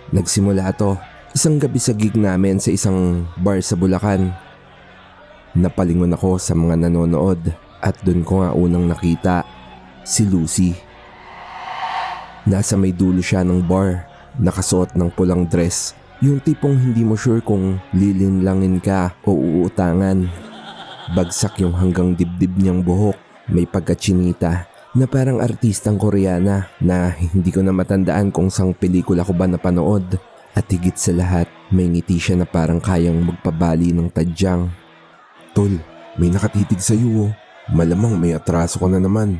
Nagsimula to isang gabi sa gig namin sa isang bar sa Bulacan. Napalingon ako sa mga nanonood at doon ko nga unang nakita si Lucy. Nasa may dulo siya ng bar, nakasuot ng pulang dress. Yung tipong hindi mo sure kung lilinlangin ka o uutangan. Bagsak yung hanggang dibdib niyang buhok, may pagkatsinita na parang artistang Koreana na hindi ko na matandaan kung sang pelikula ko ba napanood. At higit sa lahat, may ngiti siya na parang kayang magpabali ng tadyang. Tol, may nakatitig sa'yo oh. Malamang may atraso ka na naman.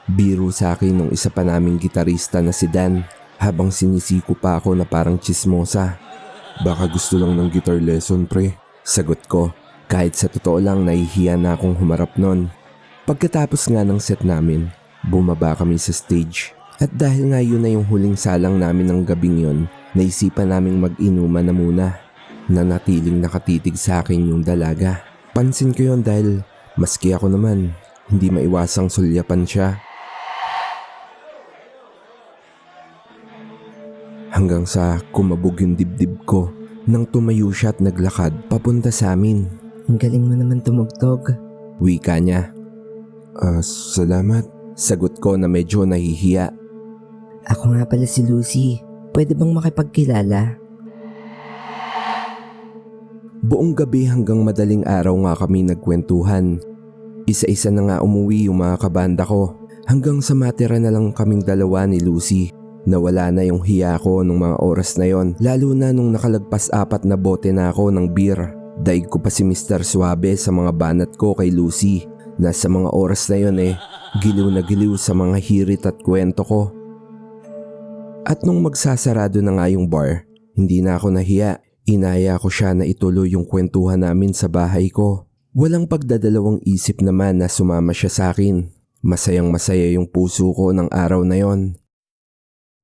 Biro sa akin nung isa pa naming gitarista na si Dan habang sinisiko pa ako na parang chismosa. Baka gusto lang ng guitar lesson pre. Sagot ko, kahit sa totoo lang nahihiya na akong humarap nun. Pagkatapos nga ng set namin, bumaba kami sa stage. At dahil nga yun na yung huling salang namin ng gabing yun, naisipan naming mag-inuman na muna. Nanatiling nakatitig sa akin yung dalaga. Pansin ko yun dahil maski ako naman, hindi maiwasang sulyapan siya. Hanggang sa kumabog yung dibdib ko nang tumayo siya at naglakad papunta sa amin. Ang galing mo naman tumugtog. Wika niya. Salamat. Sagot ko na medyo nahihiya. Ako nga pala si Lucy. Pwede bang makipagkilala? Buong gabi hanggang madaling araw nga kami nagkwentuhan. Isa-isa na nga umuwi yung mga kabanda ko hanggang sa matira na lang kaming dalawa ni Lucy. Nawala na yung hiya ko nung mga oras na yon, lalo na nung nakalagpas 4 na bote na ako ng beer. Daig ko pa si Mr. Suabe sa mga banat ko kay Lucy. Nasa mga oras na yon giliw na giliw sa mga hirit at kwento ko. At nung magsasarado na nga yung bar, hindi na ako nahiya. Inaya ko siya na ituloy yung kwentuhan namin sa bahay ko. Walang pagdadalawang isip naman na sumama siya sa akin. Masayang masaya yung puso ko ng araw na yon.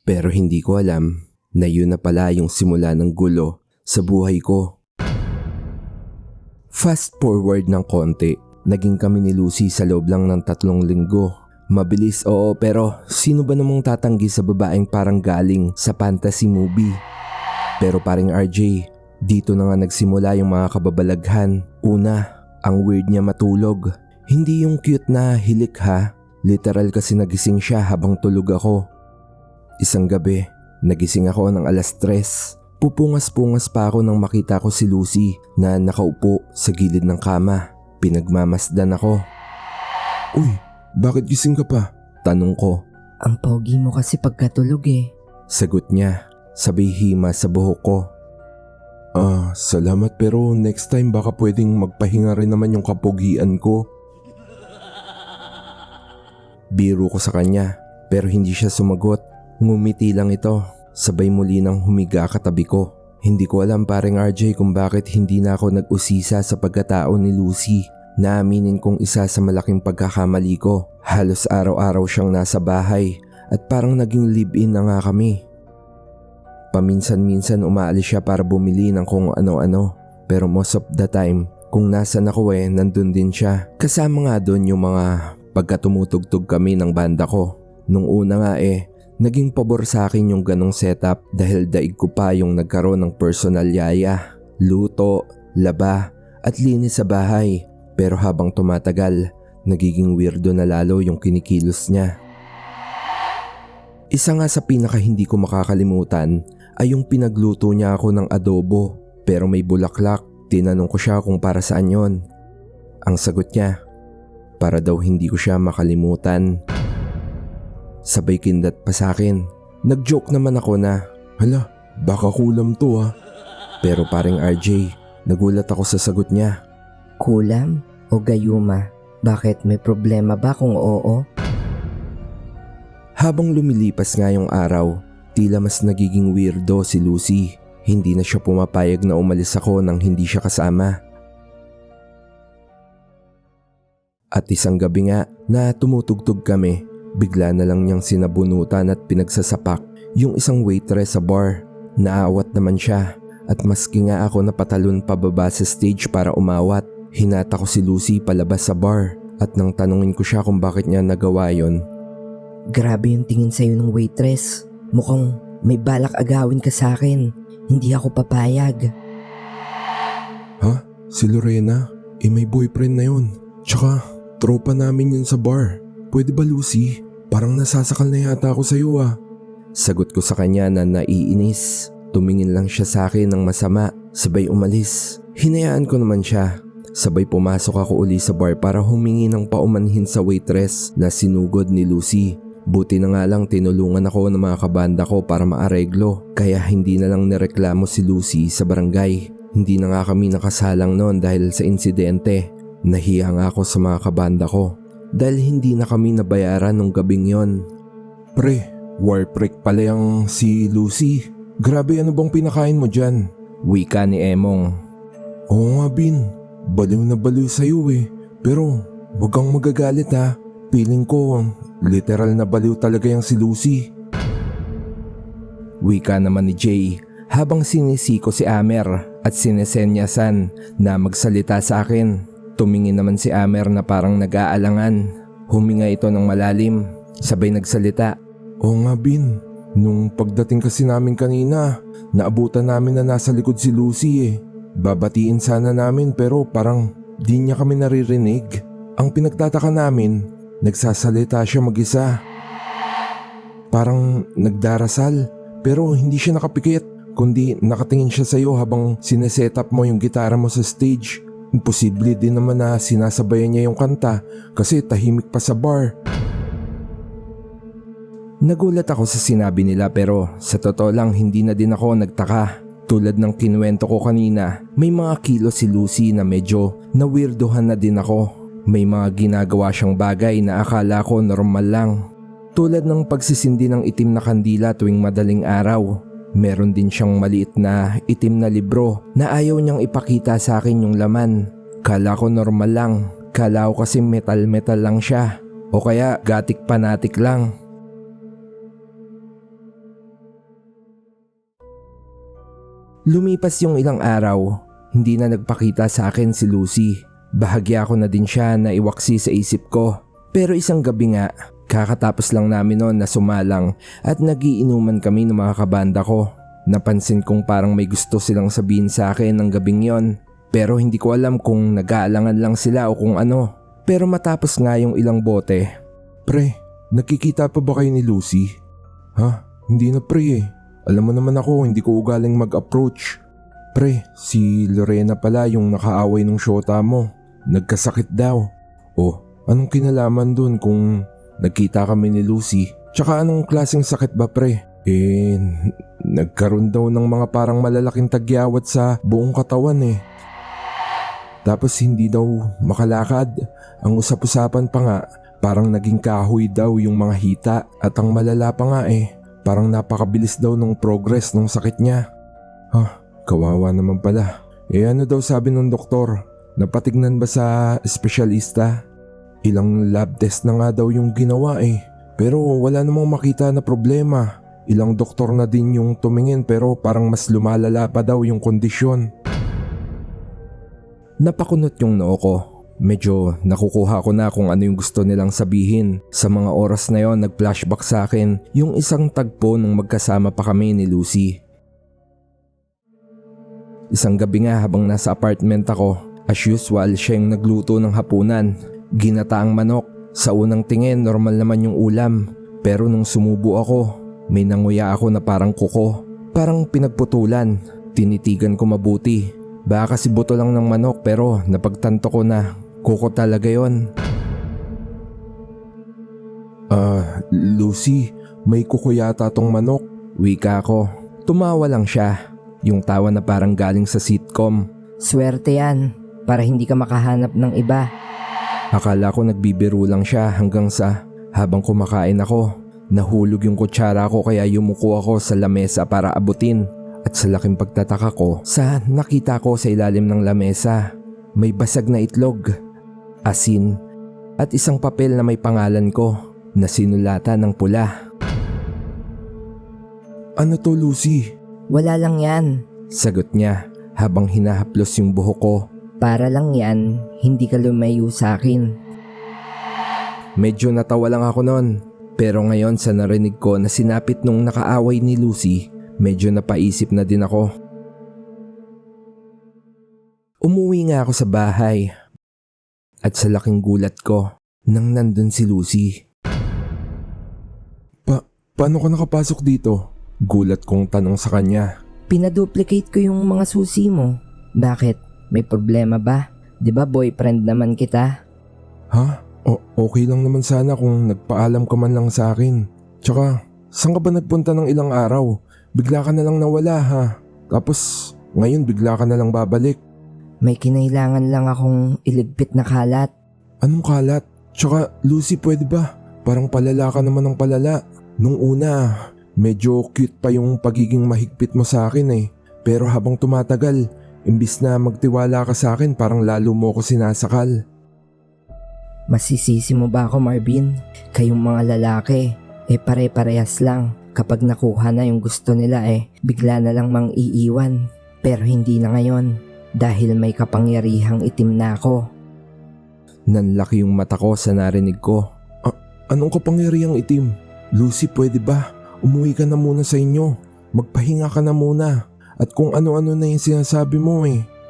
Pero hindi ko alam na yun na pala yung simula ng gulo sa buhay ko. Fast forward ng konti, naging kami ni Lucy sa loob lang ng 3 linggo. Mabilis oo, pero sino ba namang tatanggi sa babaeng parang galing sa fantasy movie? Pero paring RJ, dito na nga nagsimula yung mga kababalaghan. Una, ang weird niya matulog. Hindi yung cute na hilik ha. Literal kasi nagising siya habang tulog ako. Isang gabi, nagising ako ng 3:00. Pupungas-pungas pa ako nang makita ko si Lucy na nakaupo sa gilid ng kama. Pinagmamasdan ako. Uy, bakit gising ka pa? Tanong ko. Ang pogi mo kasi pagkatulog eh. Sagot niya, sabay hima sa buhok ko. Salamat pero next time baka pwedeng magpahinga rin naman yung kapogian ko. Biro ko sa kanya pero hindi siya sumagot. Ngumiti lang ito, sabay muli nang humiga katabi ko. Hindi ko alam paring RJ kung bakit hindi na ako nag-usisa sa pagkatao ni Lucy. Naaminin kong isa sa malaking pagkakamali ko. Halos araw-araw siyang nasa bahay at parang naging live-in na nga kami. Paminsan-minsan umaalis siya para bumili ng kung ano-ano. Pero most of the time, kung nasan ako nandun din siya. Kasama nga doon yung mga pagkatumutugtog kami ng banda ko. Nung una nga naging pabor sa akin yung ganong setup dahil daig ko pa yung nagkaroon ng personal yaya, luto, laba at linis sa bahay. Pero habang tumatagal, nagiging weirdo na lalo yung kinikilos niya. Isa nga sa pinaka hindi ko makakalimutan ay yung pinagluto niya ako ng adobo pero may bulaklak. Tinanong ko siya kung para saan yon. Ang sagot niya, para daw hindi ko siya makalimutan. Sabay kindat pa sa akin. Nag-joke naman ako na, hala, baka kulam to ah. Pero paring RJ, nagulat ako sa sagot niya. Kulam o gayuma? Bakit, may problema ba kung oo? Habang lumilipas nga yung araw, tila mas nagiging weirdo si Lucy. Hindi na siya pumapayag na umalis ako nang hindi siya kasama. At isang gabi nga na tumutugtog kami, bigla na lang niyang sinabunutan at pinagsasapak yung isang waitress sa bar. Naawat naman siya at maski nga ako napatalon pababa sa stage para umawat. Hinata ko si Lucy palabas sa bar at nang tanungin ko siya kung bakit niya nagawa yon. Grabe yung tingin sa'yo ng waitress. Mukhang may balak agawin ka sa akin. Hindi ako papayag. Ha? Si Lorena? May boyfriend na yun. Tsaka, tropa namin yun sa bar. Pwede ba, Lucy? Parang nasasakal na yata ako sa'yo ah. Sagot ko sa kanya na naiinis. Tumingin lang siya sa akin ng masama, sabay umalis. Hinayaan ko naman siya. Sabay pumasok ako uli sa bar para humingi ng paumanhin sa waitress na sinugod ni Lucy. Buti na nga lang tinulungan ako ng mga kabanda ko para maareglo, kaya hindi na lang nireklamo si Lucy sa barangay. Hindi na nga kami nakasalang noon dahil sa insidente. Nahiya nga ako sa mga kabanda ko dahil hindi na kami nabayaran nung gabing yon. Pre, war break pala yung si Lucy. Grabe, ano bang pinakain mo dyan? Wika ni Emong. Oo nga, Bin. Baliw na baliw sa'yo eh. Pero wag kang magagalit ha. Feeling ko literal na baliw talaga yung si Lucy. Wika naman ni Jay habang sinisiko si Amer at sinesenyasan na magsalita sa akin. Tumingin naman si Amer na parang nag-aalangan. Huminga ito ng malalim, sabay nagsalita. Oo nga, Bin. Nung pagdating kasi namin kanina, naabutan namin na nasa likod si Lucy eh. Babatiin sana namin pero parang di niya kami naririnig. Ang pinagtataka namin, nagsasalita siya mag-isa. Parang nagdarasal pero hindi siya nakapikit, kundi nakatingin siya sa'yo habang sineset up mo yung gitara mo sa stage. Imposible din naman na sinasabayan niya yung kanta kasi tahimik pa sa bar. Nagulat ako sa sinabi nila pero sa totoo lang hindi na din ako nagtaka. Tulad ng kinuwento ko kanina, may mga kilos si Lucy na medyo na-weirdohan na din ako. May mga ginagawa siyang bagay na akala ko normal lang. Tulad ng pagsisindi ng itim na kandila tuwing madaling araw. Meron din siyang maliit na itim na libro na ayaw niyang ipakita sa akin yung laman. Kala ko normal lang. Kala ko kasi metal-metal lang siya. O kaya gatik-panatik lang. Lumipas yung ilang araw, hindi na nagpakita sa akin si Lucy. Bahagya ko na din siya na iwaksi sa isip ko. Pero isang gabi nga, kakatapos lang namin noon na sumalang at nagiinuman kami ng mga kabanda ko. Napansin kong parang may gusto silang sabihin sa akin ng gabing yon. Pero hindi ko alam kung nag-aalangan lang sila o kung ano. Pero matapos nga yung ilang bote. Pre, nakikita pa ba kayo ni Lucy? Ha? Hindi na pre eh. Alam mo naman ako, hindi ko ugaling mag-approach. Pre, si Lorena pala yung nakaaway ng syota mo. Nagkasakit daw. Oh, anong kinalaman dun kung nagkita kami ni Lucy? Tsaka anong klaseng sakit ba pre? Nagkaroon daw ng mga parang malalaking tagyawat sa buong katawan eh. Tapos hindi daw makalakad. Ang usap-usapan pa nga, parang naging kahoy daw yung mga hita at ang malala pa nga parang napakabilis daw ng progress ng sakit niya. Kawawa naman pala. Ano daw sabi ng doktor? Napatignan ba sa espesyalista? Ilang lab test na nga daw yung ginawa pero wala namang makita na problema. Ilang doktor na din yung tumingin pero parang mas lumalala pa daw yung kondisyon. Napakunot yung noo ko. Medyo nakukuha ko na kung ano yung gusto nilang sabihin. Sa mga oras na yon nag-flashback sa akin yung isang tagpo nung magkasama pa kami ni Lucy. Isang gabi nga habang nasa apartment ako, as usual siya yung nagluto ng hapunan. Ginataang manok. Sa unang tingin normal naman yung ulam. Pero nung sumubo ako, may nanguya ako na parang kuko. Parang pinagputulan. Tinitigan ko mabuti. Baka kasi buto lang ng manok pero napagtanto ko na kuko talaga yon. Lucy, may kuko yata tong manok. Wika ko. Tumawa lang siya. Yung tawa na parang galing sa sitcom. Swerte yan, para hindi ka makahanap ng iba. Akala ko nagbibiro lang siya hanggang sa habang kumakain ako. Nahulog yung kutsara ko kaya yumuko ako sa lamesa para abutin. At sa laking pagtataka ko, nakita ko sa ilalim ng lamesa, may basag na itlog, asin, at isang papel na may pangalan ko na sinulatan ng pula. Ano to, Lucy? Wala lang yan. Sagot niya habang hinahaplos yung buhok ko. Para lang yan, hindi ka lumayo sa akin. Medyo natawa lang ako noon. Pero ngayon sa narinig ko na sinapit nung nakaaway ni Lucy, medyo napaisip na din ako. Umuwi nga ako sa bahay. At sa laking gulat ko, nang nandun si Lucy. Paano ka nakapasok dito? Gulat kong tanong sa kanya. Pinaduplicate ko yung mga susi mo. Bakit? May problema ba? 'Di ba boyfriend naman kita? Ha? Okay lang naman sana kung nagpaalam ka man lang sa akin. Tsaka, saan ka ba nagpunta ng ilang araw? Bigla ka na lang nawala ha? Tapos, ngayon bigla ka na lang babalik. May kinailangan lang akong iligpit na kalat. Anong kalat? Tsaka, Lucy, pwede ba? Parang palala ka naman ng palala. Nung una, medyo cute pa yung pagiging mahigpit mo sa akin eh. Pero habang tumatagal, imbis na magtiwala ka sa akin, parang lalo mo ko sinasakal. Masisisi mo ba ako, Marvin? Kayong mga lalaki, pare-parehas lang. Kapag nakuha na yung gusto nila bigla na lang mang iiwan. Pero hindi na ngayon, dahil may kapangyarihang itim na ako. Nanlaki yung mata ko sa narinig ko. Anong kapangyarihang itim? Lucy, pwede ba? Umuwi ka na muna sa inyo. Magpahinga ka na muna. At kung ano-ano na yung sinasabi mo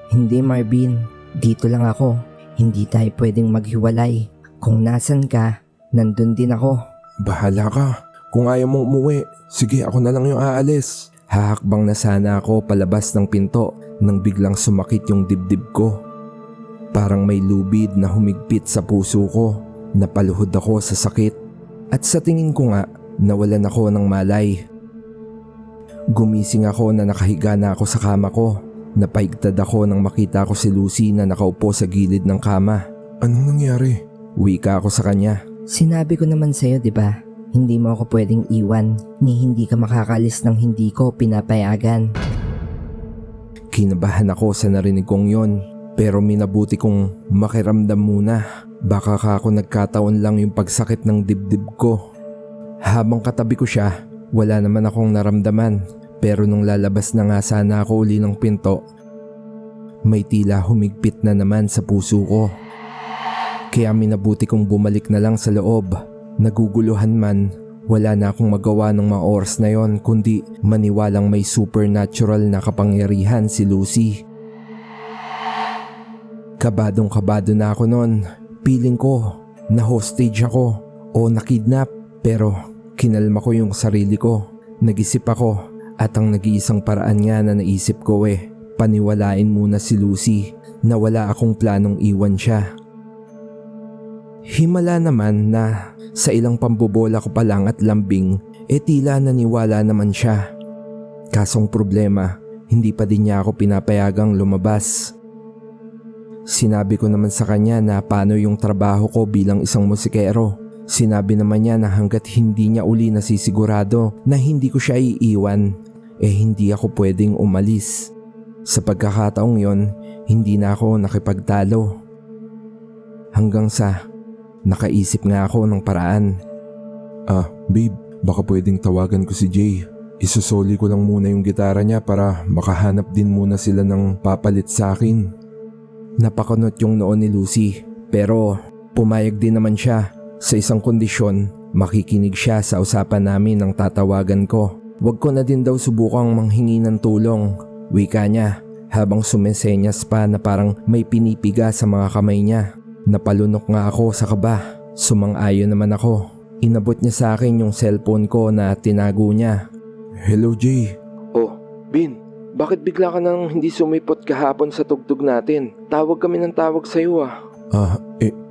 Hindi, Marvin. Dito lang ako. Hindi tayo pwedeng maghiwalay. Kung nasan ka, nandun din ako. Bahala ka. Kung ayaw mong umuwi, sige ako na lang yung aalis. Hahakbang na sana ako palabas ng pinto nang biglang sumakit yung dibdib ko. Parang may lubid na humigpit sa puso ko. Napaluhod ako sa sakit. At sa tingin ko nga, nawalan ako ng malay. Gumising ako na nakahiga na ako sa kama ko. Napaigtad ako nang makita ko si Lucy na nakaupo sa gilid ng kama. Anong nangyari? Wika ako sa kanya. Sinabi ko naman sa'yo, di ba? Hindi mo ako pwedeng iwan, ni hindi ka makakalis ng hindi ko pinapayagan. Kinabahan ako sa narinig kong yon, pero minabuti kong makiramdam muna. Baka ako nagkataon lang yung pagsakit ng dibdib ko. Habang katabi ko siya, wala naman akong naramdaman. Pero nung lalabas na nga sana ako uli ng pinto, may tila humigpit na naman sa puso ko. Kaya minabuti kong bumalik na lang sa loob. Naguguluhan man, wala na akong magawa ng mga oras na yon kundi maniwalang may supernatural na kapangyarihan si Lucy. Kabadong-kabado na ako noon. Piling ko na hostage ako o nakidnap, pero kinalma ko yung sarili ko. Nag-isip ako at ang nag-iisang paraan nga na naisip ko paniwalain muna si Lucy na wala akong planong iwan siya. Himala naman na sa ilang pambobola ko pa lang at lambing tila naniwala naman siya. Kasong problema, hindi pa din niya ako pinapayagang lumabas. Sinabi ko naman sa kanya na paano yung trabaho ko bilang isang musikero. Sinabi naman niya na hanggat hindi niya uli nasisigurado na hindi ko siya iiwan, hindi ako pwedeng umalis. Sa pagkakataong yon, hindi na ako nakipagtalo. Hanggang sa nakaisip nga ako ng paraan. Babe, baka pwedeng tawagan ko si Jay. Isusoli ko lang muna yung gitara niya para makahanap din muna sila ng papalit sa akin. Napakunot yung noon ni Lucy, pero pumayag din naman siya. Sa isang kondisyon, makikinig siya sa usapan namin ng tatawagan ko. Huwag ko na din daw subukang manghingi ng tulong, wika niya, habang sumesenyas pa na parang may pinipiga sa mga kamay niya. Napalunok nga ako sa kaba. Sumang-ayon naman ako. Inabot niya sa akin yung cellphone ko na tinago niya. Hello Jay. Oh, Bin, bakit bigla ka nang hindi sumipot kahapon sa tugtog natin? Tawag kami ng tawag sa'yo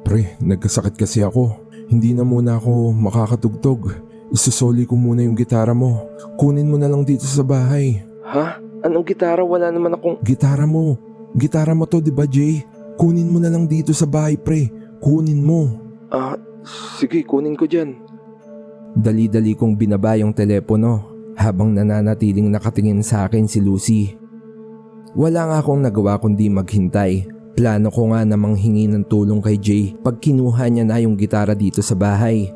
Pre, nagkasakit kasi ako. Hindi na muna ako makakatugtog. Isusoli ko muna yung gitara mo. Kunin mo na lang dito sa bahay. Ha? Anong gitara? Wala naman akong... Gitara mo. Gitara mo to, di ba Jay? Kunin mo na lang dito sa bahay, pre. Kunin mo. Sige, kunin ko dyan. Dali-dali kong binaba yung telepono habang nananatiling nakatingin sa akin si Lucy. Wala nga akong nagawa kundi maghintay. Plano ko nga na manghingi ng tulong kay Jay pag kinuha niya na yung gitara dito sa bahay.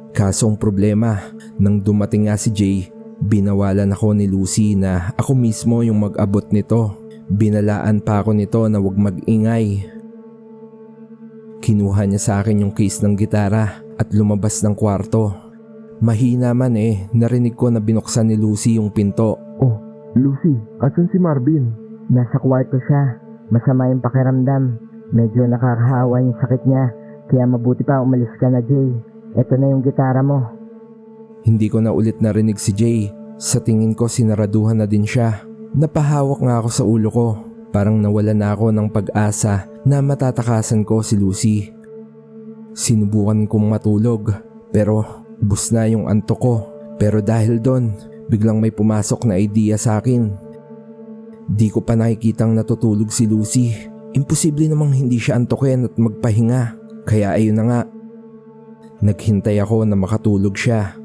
Kasong problema, nang dumating nga si Jay, binawalan ako ni Lucy na ako mismo yung mag-abot nito. Binalaan pa ako nito na wag mag-ingay. Kinuha niya sa akin yung case ng gitara at lumabas ng kwarto. Mahina man narinig ko na binuksan ni Lucy yung pinto. Oh, Lucy, asan si Marvin? Nasa kwarto siya. Masama yung pakiramdam. Medyo nakakahawa yung sakit niya. Kaya mabuti pa umalis ka na, Jay. Eto na yung gitara mo. Hindi ko na ulit narinig si Jay. Sa tingin ko sinaraduhan na din siya. Napahawak nga ako sa ulo ko. Parang nawala na ako ng pag-asa na matatakasan ko si Lucy. Sinubukan kong matulog pero ubos na yung antok ko. Pero dahil doon, biglang may pumasok na idea sa akin. Di ko pa nakikitang natutulog si Lucy. Imposible namang hindi siya antokin at magpahinga. Kaya ayun na nga. Naghintay ako na makatulog siya.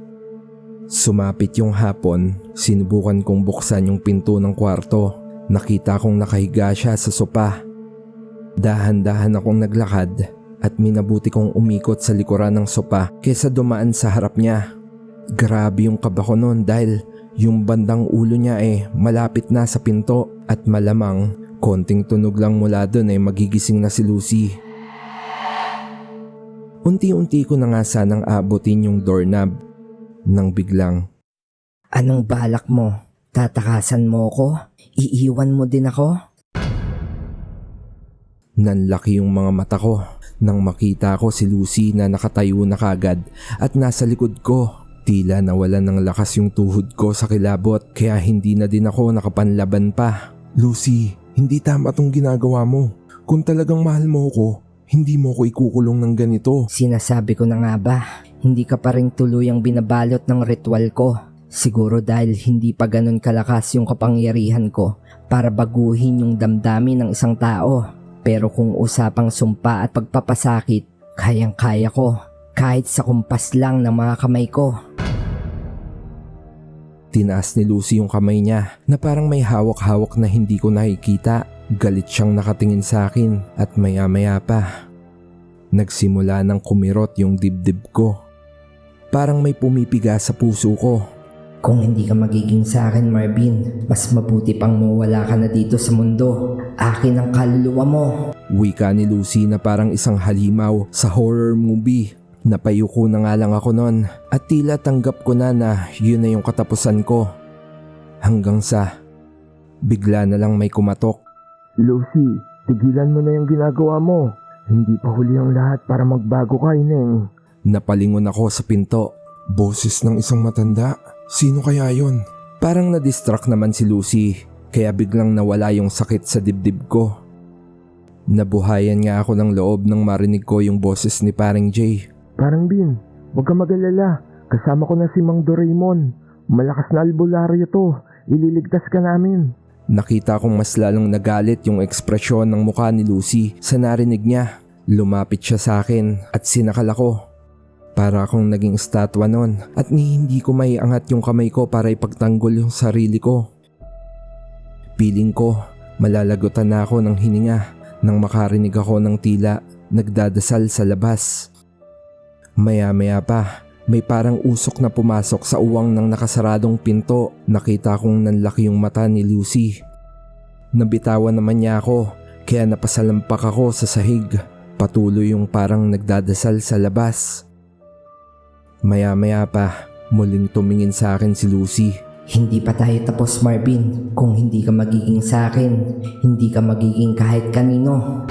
Sumapit yung hapon, sinubukan kong buksan yung pinto ng kwarto. Nakita kong nakahiga siya sa sopa. Dahan-dahan akong naglakad at minabuti kong umikot sa likuran ng sopa kesa dumaan sa harap niya. Grabe yung kaba ko noon dahil yung bandang ulo niya malapit na sa pinto at malamang konting tunog lang mula doon magigising na si Lucy. Unti-unti ko na nga sanang abutin yung doorknob nang biglang, Anong balak mo? Tatakasan mo ko? Iiwan mo din ako? nanlaki yung mga mata ko nang makita ko si Lucy na nakatayo na kagad at nasa likod ko. Tila nawalan ng lakas yung tuhod ko sa kilabot kaya hindi na din ako nakapanlaban pa. Lucy, hindi tama tong ginagawa mo. Kung talagang mahal mo ko, hindi mo ko ikukulong ng ganito. Sinasabi ko na nga ba, hindi ka pa rin tuluyang binabalot ng ritual ko. Siguro dahil hindi pa ganun kalakas yung kapangyarihan ko para baguhin yung damdamin ng isang tao. Pero kung usapang sumpa at pagpapasakit, kayang-kaya ko. Kahit sa kumpas lang ng mga kamay ko. Tinaas ni Lucy yung kamay niya na parang may hawak-hawak na hindi ko nakikita. Galit siyang nakatingin sa akin at maya-maya pa nagsimula ng kumirot yung dibdib ko. Parang may pumipiga sa puso ko. Kung hindi ka magiging sa akin, Marvin, mas mabuti pang mawala ka na dito sa mundo. Akin ang kaluluwa mo. Wika ni Lucy na parang isang halimaw sa horror movie. Napayuko na nga lang ako noon at tila tanggap ko na yun na yung katapusan ko. Hanggang sa bigla na lang may kumatok. Lucy, tigilan mo na yung ginagawa mo. Hindi pa huli ang lahat para magbago ka, Ineng. Napalingon ako sa pinto. Boses ng isang matanda. Sino kaya yon? Parang na-distract naman si Lucy kaya biglang nawala yung sakit sa dibdib ko. Nabuhayan nga ako ng loob nang marinig ko yung boses ni Paring Jay. Parang Bin, huwag ka mag-alala. Kasama ko na si Mang Doraemon. Malakas na albularyo to. Ililigtas ka namin. Nakita kong mas lalong nagalit yung ekspresyon ng mukha ni Lucy sa narinig niya. Lumapit siya sa akin at sinakal ako. Para akong naging estatwa nun at hindi ko maiangat yung kamay ko para ipagtanggol yung sarili ko. Piling ko malalagutan na ako ng hininga nang makarinig ako ng tila nagdadasal sa labas. Maya-maya pa, may parang usok na pumasok sa uwang ng nakasaradong pinto. Nakita kong nanlaki yung mata ni Lucy. Nabitawan naman niya ako, kaya napasalampak ako sa sahig. Patuloy yung parang nagdadasal sa labas. Maya-maya pa, muling tumingin sa akin si Lucy. Hindi pa tayo tapos, Marvin. Kung hindi ka magiging sa akin, hindi ka magiging kahit kanino.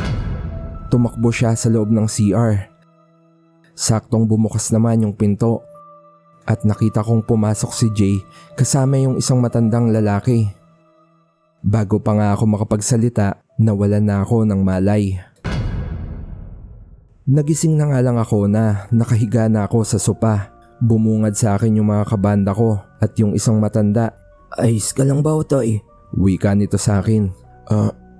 Tumakbo siya sa loob ng CR. Saktong bumukas naman yung pinto at nakita kong pumasok si Jay kasama yung isang matandang lalaki. Bago pa nga ako makapagsalita, nawalan na ako ng malay. Nagising na nga lang ako na nakahiga na ako sa sopa. Bumungad sa akin yung mga kabanda ko at yung isang matanda. Ayos ka lang ba, Otoy? Wika nito sa akin.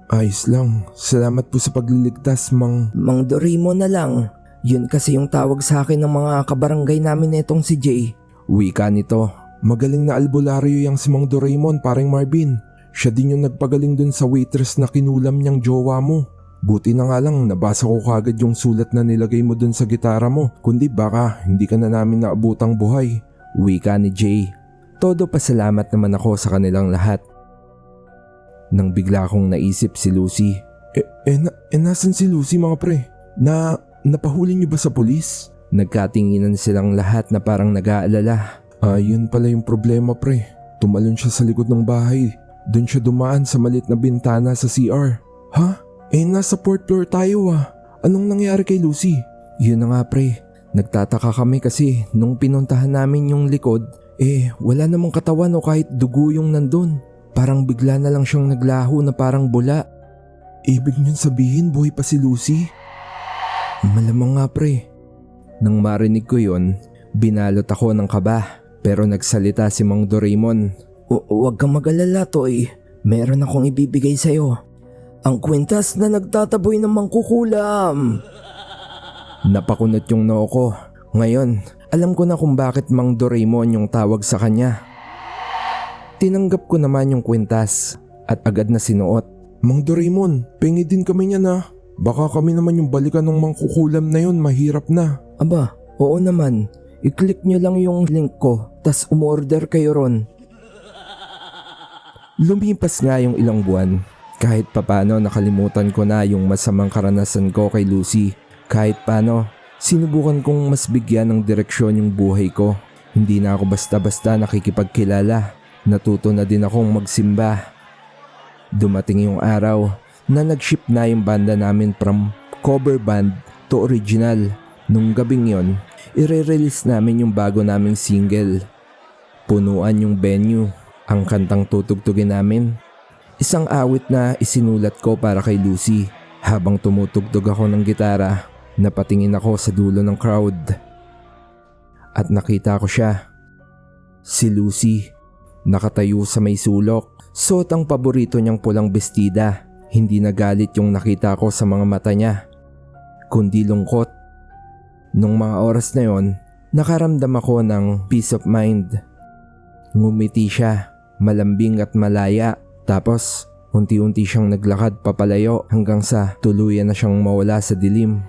Ayos lang. Salamat po sa pagliligtas, Mang Doraemon na lang. Yun kasi yung tawag sa akin ng mga kabarangay namin netong si Jay. Wika nito. Magaling na albularyo yang si Mang Doraemon, paring Marvin. Siya din yung nagpagaling dun sa waitress na kinulam niyang jowa mo. Buti na nga lang nabasa ko kagad yung sulat na nilagay mo dun sa gitara mo. Kundi baka hindi ka na namin naabutang buhay. Wika ni Jay. Todo pasalamat naman ako sa kanilang lahat. Nang bigla kong naisip si Lucy. Nasan si Lucy, mga pre? Napahuli niyo ba sa pulis? Nagkatinginan silang lahat na parang nag-aalala. Yun pala yung problema pre. Tumalon siya sa likod ng bahay. Doon siya dumaan sa malit na bintana sa CR. Ha? Nasa 4th floor tayo ah. Anong nangyari kay Lucy? Yun na nga pre, nagtataka kami kasi nung pinuntahan namin yung likod, wala namang katawan o kahit dugo yung nandun. Parang bigla na lang siyang naglaho na parang bula. Ibig niyon sabihin buhay pa si Lucy? Malamang nga pre. Nang marinig ko yon, binalot ako ng kaba pero nagsalita si Mang Doraemon. Huwag kang mag-alala, Toy. Meron akong ibibigay sa'yo. Ang kwintas na nagtataboy ng mangkukulam. Napakunot yung noo ko. Ngayon, alam ko na kung bakit Mang Doraemon yung tawag sa kanya. Tinanggap ko naman yung kwintas at agad na sinuot. Mang Doraemon, pengi din kami niyan ah. Baka kami naman yung balikan ng mangkukulam na yun, mahirap na. Aba, oo naman. I-click nyo lang yung link ko, tas umorder kayo ron. Lumipas nga yung ilang buwan. Kahit papano nakalimutan ko na yung masamang karanasan ko kay Lucy. Kahit paano, sinubukan kong mas bigyan ng direksyon yung buhay ko. Hindi na ako basta-basta nakikipagkilala. Natuto na din akong magsimba. Dumating yung araw na nag-ship na yung banda namin from cover band to original. Nung gabing yon, i-release namin yung bago naming single. Punuan yung venue. Ang kantang tutugtugin namin, isang awit na isinulat ko para kay Lucy. Habang tumutugtog ako ng gitara, napatingin ako sa dulo ng crowd. At nakita ko siya. Si Lucy, nakatayo sa may sulok. Suot ang paborito niyang pulang bestida. Hindi nagalit yung nakita ko sa mga mata niya, kundi lungkot. Nung mga oras na yon, nakaramdam ako ng peace of mind. Ngumiti siya, malambing at malaya. Tapos, unti-unti siyang naglakad papalayo hanggang sa tuluyan na siyang mawala sa dilim.